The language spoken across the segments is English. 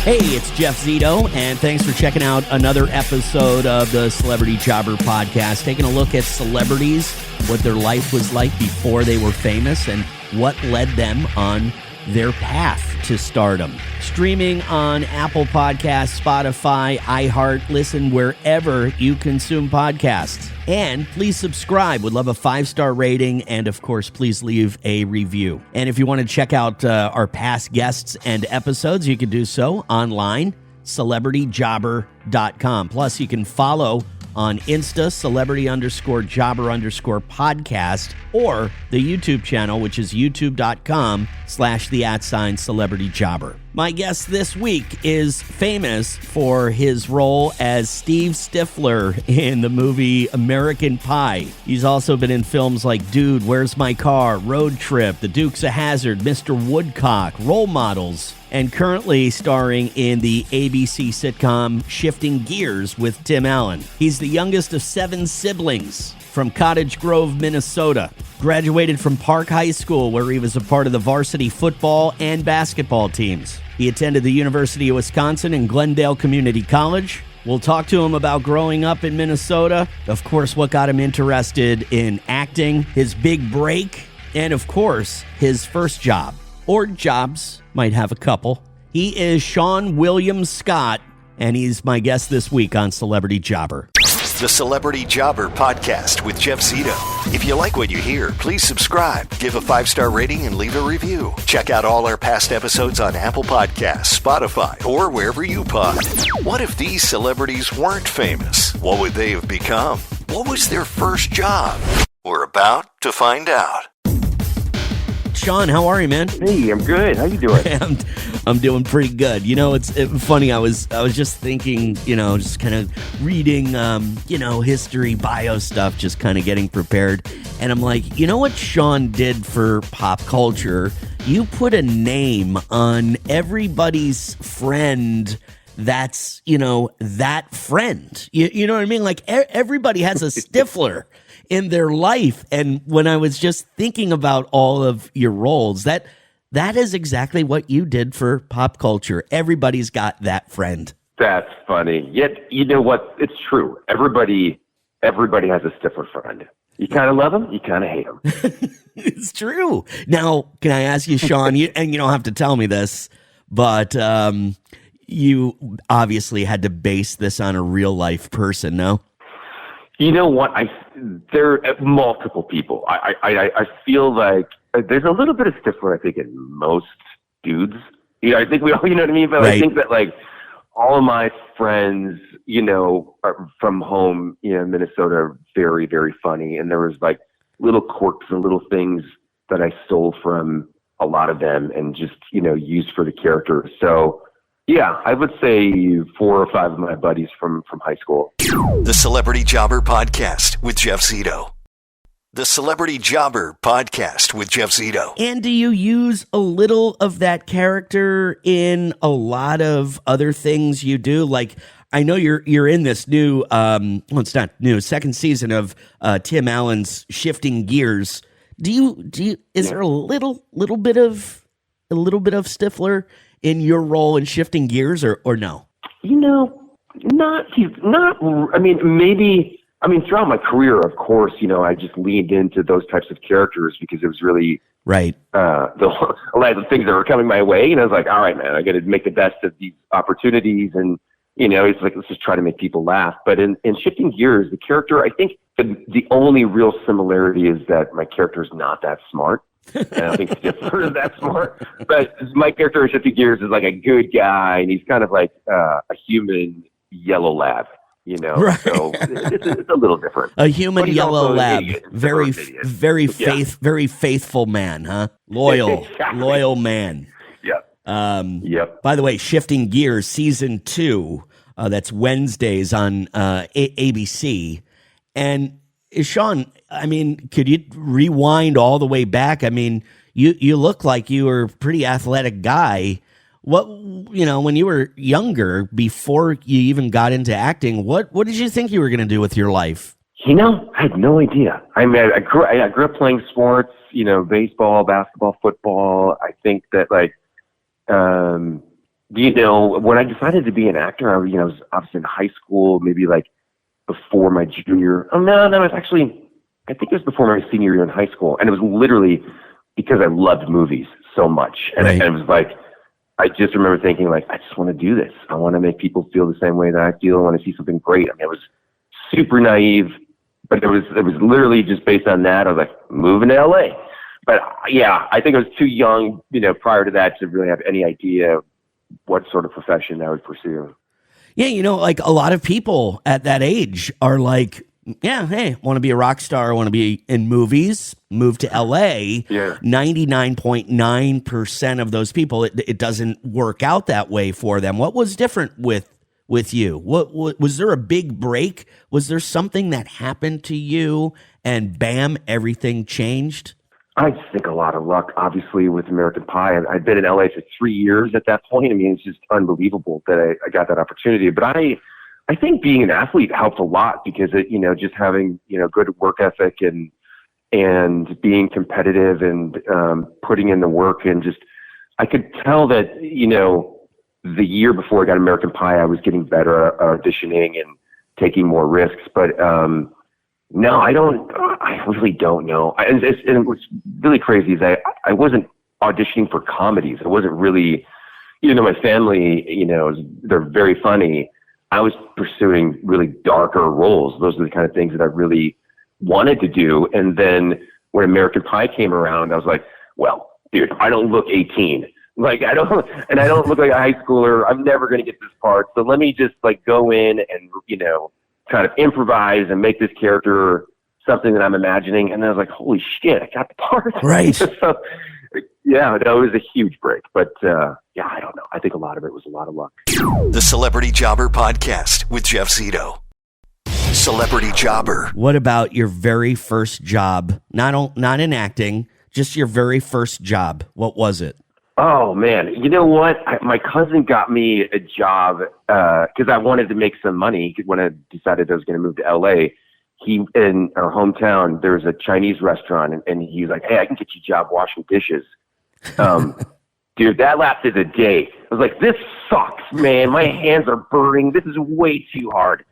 Hey, it's Jeff Zito, and thanks for checking out another episode of the Celebrity Jobber podcast, taking a look at celebrities, what their life was like before they were famous, and what led them on their path to stardom. Streaming on Apple Podcasts, Spotify, iHeart, listen wherever you consume podcasts. And please subscribe. Would love a 5-star rating. And of course, please leave a review. And if you want to check out our past guests and episodes, you can do so online, celebrityjobber.com. Plus, you can follow on Insta, celebrity_jobber_podcast, or the YouTube channel, which is youtube.com/celebrityjobber. My guest this week is famous for his role as Steve Stifler in the movie American Pie. He's also been in films like Dude, Where's My Car?, Road Trip, The Dukes of Hazzard, Mr. Woodcock, Role Models, and currently starring in the ABC sitcom Shifting Gears with Tim Allen. He's the youngest of 7 siblings from Cottage Grove, Minnesota. Graduated from Park High School, where he was a part of the varsity football and basketball teams. He attended the University of Wisconsin and Glendale Community College. We'll talk to him about growing up in Minnesota, of course, what got him interested in acting, his big break, and of course, his first job. Or jobs, might have a couple. He is Seann William Scott, and he's my guest this week on Celebrity Jobber. The Celebrity Jobber podcast with Jeff Zito. If you like what you hear, please subscribe, give a 5-star rating, and leave a review. Check out all our past episodes on Apple Podcasts, Spotify, or wherever you pod. What if these celebrities weren't famous? What would they have become? What was their first job? We're about to find out. Seann, how are you, man? Hey, I'm good. How you doing? I'm doing pretty good. You know, it's funny. I was just thinking, just kind of reading, history, bio stuff, just kind of getting prepared. And I'm like, you know what Seann did for pop culture? You put a name on everybody's friend that's, that friend. You know what I mean? Like everybody has a Stifler in their life. And when I was just thinking about all of your roles, that is exactly what you did for pop culture. Everybody's got that friend. That's funny. Yet, you know what? It's true. Everybody has a Stifler friend. You kind of love him, you kind of hate him. It's true. Now, can I ask you, Seann, and you don't have to tell me this, but you obviously had to base this on a real life person, no? You know what? There are multiple people. I feel like there's a little bit of Stifler, I think, in most dudes. I think we all, you know what I mean? But right. I think that, like, all of my friends, are from home, Minnesota, are very, very funny. And there was, like, little quirks and little things that I stole from a lot of them and just, used for the character. So, yeah, I would say 4 or 5 of my buddies from high school. The Celebrity Jobber podcast with Jeff Zito. The Celebrity Jobber podcast with Jeff Zito. And do you use a little of that character in a lot of other things you do? Like, I know you're in this new, it's not new, second season of Tim Allen's Shifting Gears. Is there a little bit of Stifler in your role in Shifting Gears, or no? Maybe throughout my career, of course, I just leaned into those types of characters because it was really right. A lot of the things that were coming my way, I was like, all right, man, I got to make the best of these opportunities, and it's like, let's just try to make people laugh. But in Shifting Gears, the character, I think the only real similarity is that my character is not that smart. And I don't think Stifler is that smart, but my character in Shifting Gears is like a good guy, and he's kind of like a human yellow lab, Right. So it's a little different. A human yellow lab, very faithful man, huh? Loyal, exactly. Loyal man. Yep. Yep. By the way, Shifting Gears season 2, that's Wednesdays on ABC, and Seann, could you rewind all the way back? You look like you were a pretty athletic guy. What, when you were younger, before you even got into acting, what did you think you were going to do with your life? I had no idea. I grew up playing sports, baseball, basketball, football. I think that when I decided to be an actor, I was obviously in high school, maybe like before my junior. Oh no, it was actually, I think it was before my senior year in high school, and it was literally because I loved movies so much, and right. it was like, I just remember thinking like, I just want to do this. I want to make people feel the same way that I feel. I want to see something great. I mean, it was super naive, but it was literally just based on that. I was like, moving to LA. But yeah, I think I was too young, prior to that to really have any idea what sort of profession I would pursue. Yeah, like a lot of people at that age are like, yeah, hey, want to be a rock star, want to be in movies, move to LA. Yeah. 99.9% of those people, it doesn't work out that way for them. What was different with you? What was there a big break? Was there something that happened to you and bam, everything changed? I just think a lot of luck, obviously, with American Pie. I'd been in LA for 3 years at that point. I mean, it's just unbelievable that I got that opportunity. But I think being an athlete helped a lot because just having, good work ethic and being competitive and putting in the work, and just, I could tell that, the year before I got American Pie, I was getting better at auditioning and taking more risks. But no, I really don't know. And what's really crazy is I wasn't auditioning for comedies. I wasn't really, even though my family, they're very funny, I was pursuing really darker roles. Those are the kind of things that I really wanted to do. And then when American Pie came around, I was like, well, dude, I don't look 18. Like, I don't look like a high schooler. I'm never going to get this part. So let me just go in and, kind of improvise and make this character something that I'm imagining. And then I was like, holy shit, I got the part. Right. So, yeah, that was a huge break. But, I don't know. I think a lot of it was a lot of luck. The Celebrity Jobber Podcast with Jeff Zito. Celebrity Jobber. What about your very first job? Not in acting, just your very first job. What was it? Oh, man. You know what? My cousin got me a job because I wanted to make some money when I decided I was going to move to L.A. In our hometown, there's a Chinese restaurant, and he's like, hey, I can get you a job washing dishes. Dude, that lasted a day. I was like, this sucks, man. My hands are burning. This is way too hard.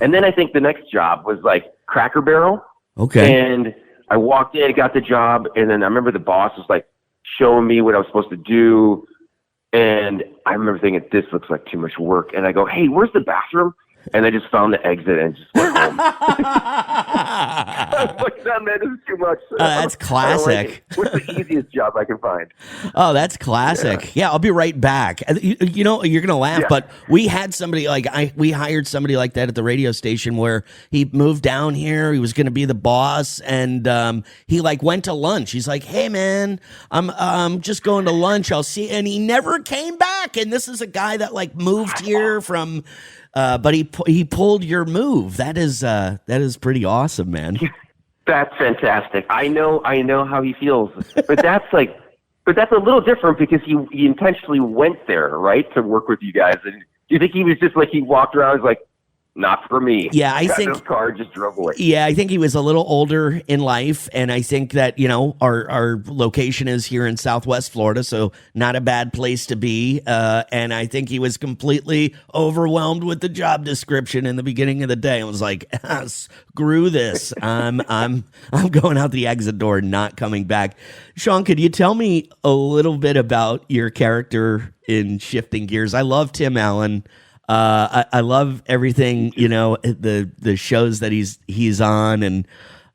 And then I think the next job was like Cracker Barrel. Okay. And I walked in, got the job, and then I remember the boss was like, showing me what I was supposed to do. And I remember thinking, this looks like too much work. And I go, hey, where's the bathroom? And I just found the exit and just went home. I was like, no, man, this is too much. That's classic. What's the easiest job I can find? Oh, that's classic. Yeah, I'll be right back. You're going to laugh, but we had somebody we hired somebody like that at the radio station where he moved down here. He was going to be the boss, and he went to lunch. He's like, hey, man, I'm just going to lunch. I'll see. And he never came back. And this is a guy that moved here from... but he pulled your move. That is pretty awesome, man. That's fantastic. I know how he feels, but that's a little different because he intentionally went there, right, to work with you guys. And do you think he was just he walked around, was like, not for me? Yeah, I got think his car, just drove away. Yeah, I think he was a little older in life, and I think that our location is here in Southwest Florida, so not a bad place to be. And I think he was completely overwhelmed with the job description in the beginning of the day. I was like, screw this! I'm going out the exit door, not coming back. Seann, could you tell me a little bit about your character in Shifting Gears? I love Tim Allen. I love everything, the shows that he's on. And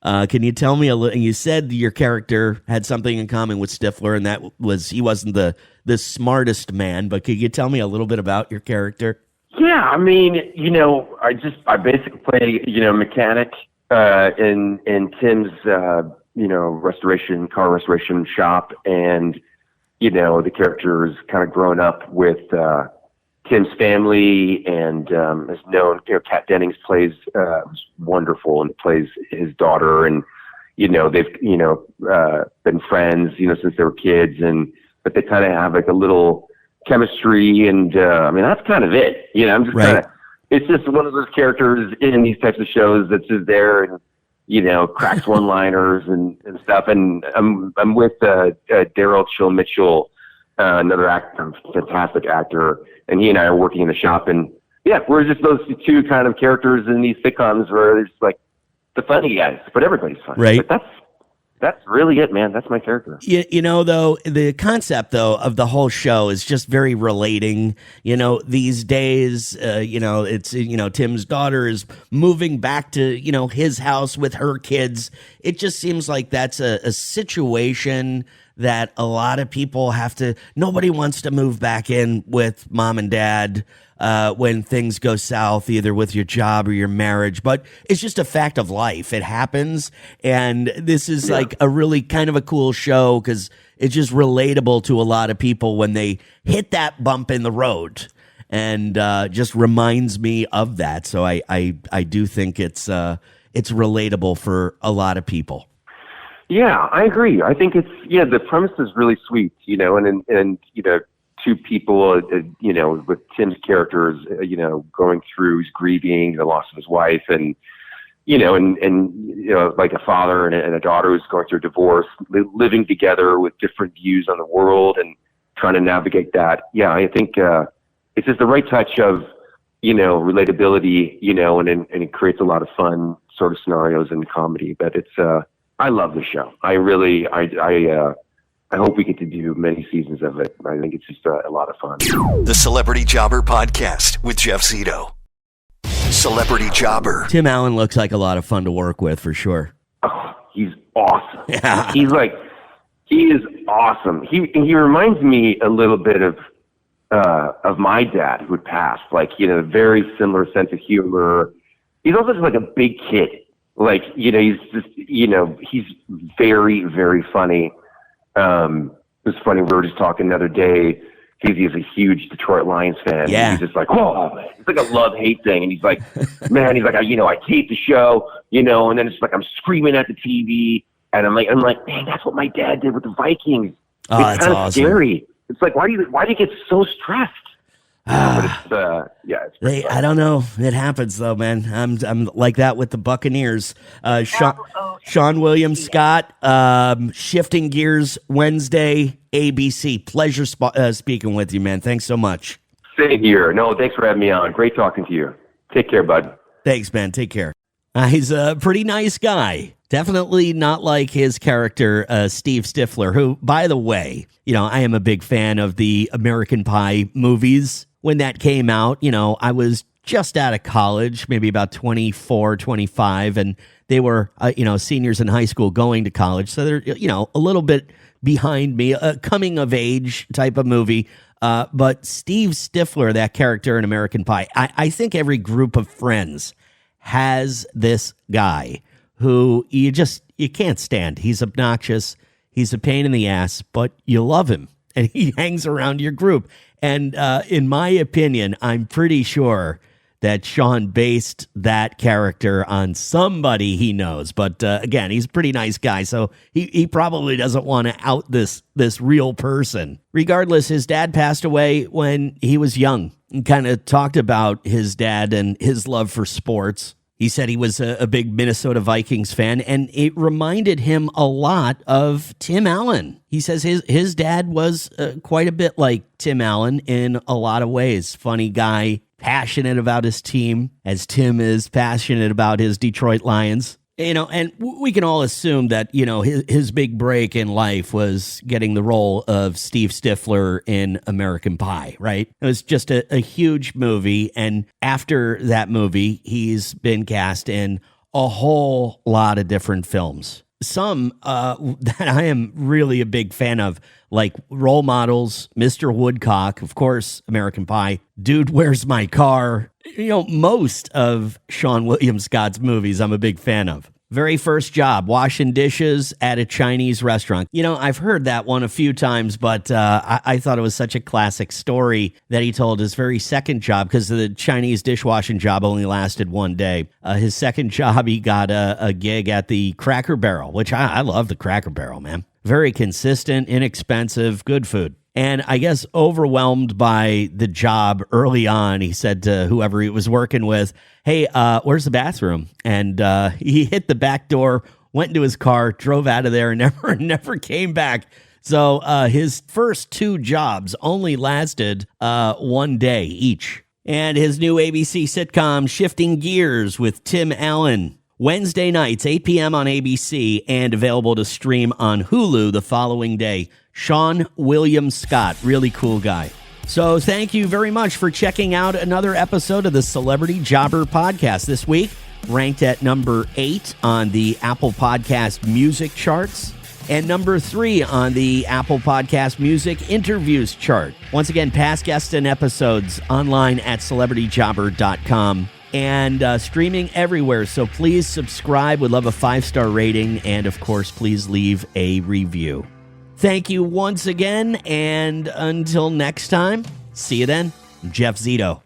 can you tell me a little? You said your character had something in common with Stifler, and that was he wasn't the smartest man. But could you tell me a little bit about your character? Yeah, I mean, I basically play mechanic in Tim's car restoration shop, and the character is kind of grown up with Tim's family, and is known. Kat Dennings plays wonderful and plays his daughter, and they've been friends since they were kids, but they kind of have a little chemistry, and I mean that's kind of it. I'm just kind of. It's just one of those characters in these types of shows that's just there and cracks one-liners and stuff. And I'm with Daryl Chill Mitchell, another actor, fantastic actor, and he and I are working in the shop, and yeah, we're just those two kind of characters in these sitcoms where it's like the funny guys, but everybody's funny. Right. But that's really it, man. That's my character. You know, though, the concept, though, of the whole show is just very relating. You know, these days, it's, Tim's daughter is moving back to, his house with her kids. It just seems like that's a situation that a lot of people nobody wants to move back in with mom and dad when things go south, either with your job or your marriage. But it's just a fact of life. It happens. And this is like a really kind of a cool show because it's just relatable to a lot of people when they hit that bump in the road. And just reminds me of that. So I do think it's relatable for a lot of people. Yeah, I agree. I think the premise is really sweet, and two people, with Tim's characters, going through his grieving the loss of his wife, and like a father and a daughter who's going through a divorce, living together with different views on the world and trying to navigate that. Yeah, I think it's just the right touch of, relatability, and it creates a lot of fun sort of scenarios and comedy. But it's, I love the show. I really, I hope we get to do many seasons of it. I think it's just a lot of fun. The Celebrity Jobber Podcast with Jeff Zito. Celebrity Jobber. Tim Allen looks like a lot of fun to work with for sure. Oh, he's awesome. Yeah. He is awesome. He reminds me a little bit of my dad who had passed. Like, very similar sense of humor. He's also just like a big kid. Like, he's just, he's very, very funny. It was funny. We were just talking the other day. He's a huge Detroit Lions fan. Yeah. He's just like, whoa, man. It's like a love-hate thing. And he's like, man, I hate the show, and then it's like I'm screaming at the TV. And I'm like, man, that's what my dad did with the Vikings. Oh, it's kind of awesome. scary. It's like, why do you get so stressed? But it's I don't know. It happens though, man. I'm like that with the Buccaneers. Seann William Scott, Shifting Gears Wednesday, ABC. Pleasure speaking with you, man. Thanks so much. Same here. No, thanks for having me on. Great talking to you. Take care, bud. Thanks, man. Take care. He's a pretty nice guy. Definitely not like his character, Steve Stifler, who, by the way, I am a big fan of the American Pie movies. When that came out, I was just out of college, maybe about 24, 25, and they were, seniors in high school going to college. So they're, a little bit behind me, a coming of age type of movie. But Steve Stifler, that character in American Pie, I think every group of friends has this guy who you can't stand. He's obnoxious. He's a pain in the ass, but you love him and he hangs around your group. And in my opinion, I'm pretty sure that Seann based that character on somebody he knows. But again, he's a pretty nice guy, so he probably doesn't want to out this real person. Regardless, his dad passed away when he was young and kind of talked about his dad and his love for sports. He said he was a big Minnesota Vikings fan, and it reminded him a lot of Tim Allen. He says his dad was quite a bit like Tim Allen in a lot of ways. Funny guy, passionate about his team, as Tim is passionate about his Detroit Lions. And we can all assume that, his big break in life was getting the role of Steve Stifler in American Pie, right? It was just a huge movie. And after that movie, he's been cast in a whole lot of different films. Some that I am really a big fan of, like Role Models, Mr. Woodcock, of course, American Pie, Dude, Where's My Car? Most of Seann William Scott's movies I'm a big fan of. Very first job, washing dishes at a Chinese restaurant. I've heard that one a few times, but I thought it was such a classic story that he told his very second job, because the Chinese dishwashing job only lasted one day. His second job, he got a gig at the Cracker Barrel, which I love the Cracker Barrel, man. Very consistent, inexpensive, good food. And I guess overwhelmed by the job early on, he said to whoever he was working with, hey, where's the bathroom? And he hit the back door, went into his car, drove out of there, and never came back. So his first 2 jobs only lasted 1 day each. And his new ABC sitcom, Shifting Gears with Tim Allen, Wednesday nights, 8 p.m. on ABC, and available to stream on Hulu the following day. Seann William Scott, really cool guy. So thank you very much for checking out another episode of the Celebrity Jobber Podcast this week, ranked at number 8 on the Apple Podcast Music charts and number 3 on the Apple Podcast Music Interviews chart. Once again, past guests and episodes online at celebrityjobber.com and streaming everywhere. So please subscribe. We'd love a 5-star rating. And of course, please leave a review. Thank you once again. And until next time, see you then. I'm Jeff Zito.